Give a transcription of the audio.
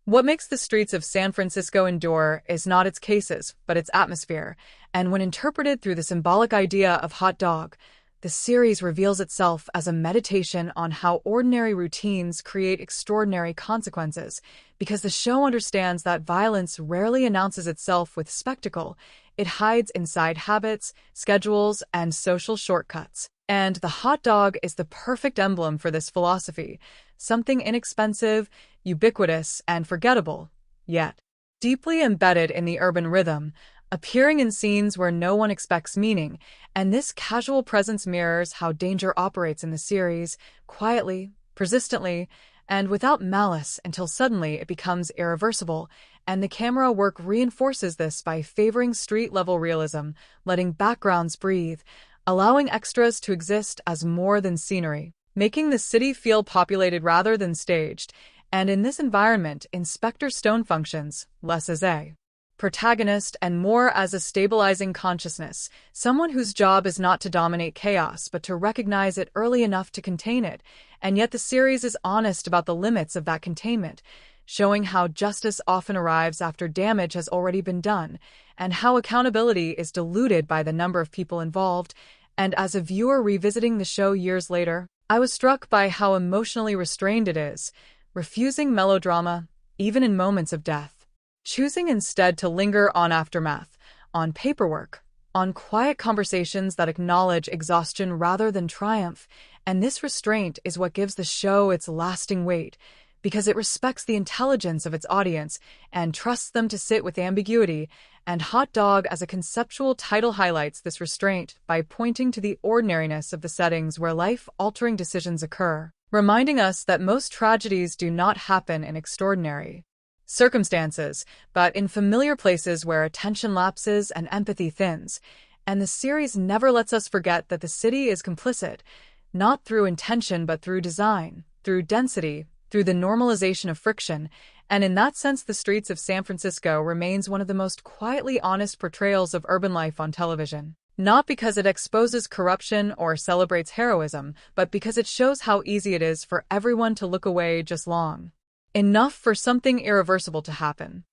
What makes the streets of San Francisco endure is not its cases, but its atmosphere, and when interpreted through the symbolic idea of hot dog, the series reveals itself as a meditation on how ordinary routines create extraordinary consequences, because the show understands that violence rarely announces itself with spectacle. It hides inside habits, schedules, and social shortcuts. And the hot dog is the perfect emblem for this philosophy, something inexpensive, ubiquitous, and forgettable, yet deeply embedded in the urban rhythm, appearing in scenes where no one expects meaning, and this casual presence mirrors how danger operates in the series, quietly, persistently, and without malice until suddenly it becomes irreversible, and the camera work reinforces this by favoring street-level realism, letting backgrounds breathe, allowing extras to exist as more than scenery, making the city feel populated rather than staged. And in this environment, Inspector Stone functions less as a protagonist and more as a stabilizing consciousness, someone whose job is not to dominate chaos but to recognize it early enough to contain it. And yet the series is honest about the limits of that containment, showing how justice often arrives after damage has already been done, and how accountability is diluted by the number of people involved. And as a viewer revisiting the show years later, I was struck by how emotionally restrained it is, refusing melodrama, even in moments of death, choosing instead to linger on aftermath, on paperwork, on quiet conversations that acknowledge exhaustion rather than triumph. And this restraint is what gives the show its lasting weight, because it respects the intelligence of its audience and trusts them to sit with ambiguity. And Hot Dog as a conceptual title highlights this restraint by pointing to the ordinariness of the settings where life-altering decisions occur, reminding us that most tragedies do not happen in extraordinary circumstances, but in familiar places where attention lapses and empathy thins. And the series never lets us forget that the city is complicit, not through intention but through design, through density, through the normalization of friction. And in that sense, the streets of San Francisco remains one of the most quietly honest portrayals of urban life on television. Not because it exposes corruption or celebrates heroism, but because it shows how easy it is for everyone to look away just long enough for something irreversible to happen.